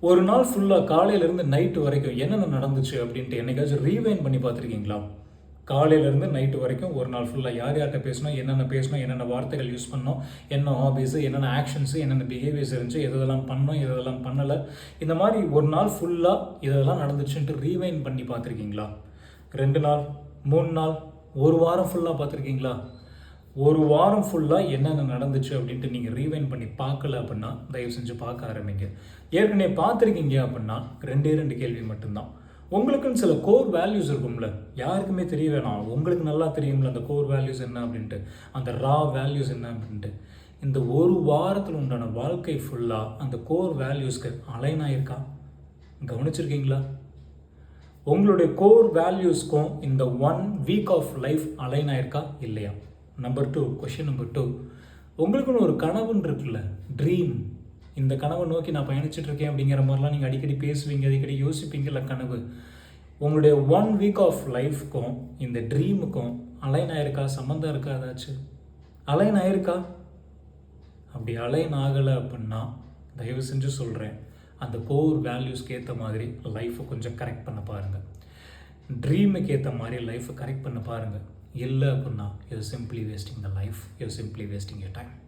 ஒரு நாள் ஃபுல்லாக காலையிலேருந்து நைட்டு வரைக்கும் என்னென்ன நடந்துச்சு அப்படின்ட்டு என்னைக்காச்சும் ரீவைண்ட் பண்ணி பார்த்துருக்கீங்களா? காலையிலேருந்து நைட்டு வரைக்கும் ஒரு நாள் ஃபுல்லாக யார் யார்கிட்ட பேசணும், என்னென்ன வார்த்தைகள் யூஸ் பண்ணோம், என்ன ஹாபீஸு, என்னென்ன ஆக்ஷன்ஸு, என்னென்ன பிஹேவியர்ஸ் இருந்துச்சு, எதெல்லாம் பண்ணோம், எதெல்லாம் பண்ணலை, இந்த மாதிரி ஒரு நாள் ஃபுல்லாக இதெல்லாம் நடந்துச்சுன்ட்டு ரீவைண்ட் பண்ணி பார்த்துருக்கீங்களா? 2 நாள், 3 நாள், ஒரு வாரம் ஃபுல்லாக பார்த்துருக்கீங்களா? ஒரு வாரம் ஃபுல்லாக என்னென்ன நடந்துச்சு அப்படின்ட்டு நீங்கள் ரீவைண்ட் பண்ணி பார்க்கல அப்படின்னா தயவு செஞ்சு பார்க்க ஆரம்பிங்க. ஏற்கனவே பார்த்துருக்கீங்க அப்படின்னா 2 கேள்வி மட்டும்தான். உங்களுக்குன்னு சில கோர் வேல்யூஸ் இருக்கும்ல, யாருக்குமே தெரிய வேணாம், உங்களுக்கு நல்லா தெரியும்ல அந்த கோர் வேல்யூஸ் என்ன அப்படின்ட்டு, அந்த ரா வேல்யூஸ் என்ன அப்படின்ட்டு. இந்த ஒரு வாரத்தில் உண்டான வாழ்க்கை ஃபுல்லாக அந்த கோர் வேல்யூஸ்க்கு அலைன் ஆயிருக்கா? கவனிச்சிருக்கீங்களா? உங்களுடைய கோர் வேல்யூஸ்க்கும் இந்த 1 வீக் ஆஃப் லைஃப் அலைன் ஆயிருக்கா இல்லையா? கொஷின் நம்பர் 2, உங்களுக்குன்னு ஒரு கனவுன்னு இருக்குல்ல, ட்ரீம். இந்த கனவை நோக்கி நான் பயணிச்சுட்டு இருக்கேன் அப்படிங்கிற மாதிரிலாம் நீங்கள் அடிக்கடி பேசுவீங்க, அடிக்கடி யோசிப்பீங்கல்ல கனவு. உங்களுடைய 1 வீக் ஆஃப் லைஃப்க்கும் இந்த ட்ரீமுக்கும் அலைன் ஆயிருக்கா? சம்மந்தம் இருக்கா? ஏதாச்சும் அலைன் ஆயிருக்கா? அப்படி அலைன் ஆகலை அப்படின்னா தயவு செஞ்சு சொல்கிறேன், அந்த கோர் வேல்யூஸ்க்கு ஏற்ற மாதிரி லைஃப்பை கொஞ்சம் கரெக்ட் பண்ண பாருங்கள். ட்ரீமுக்கு ஏற்ற மாதிரி லைஃப்பை கரெக்ட் பண்ண பாருங்கள். இல்லை அப்படின்னா you simply wasting the life, you simply wasting your time.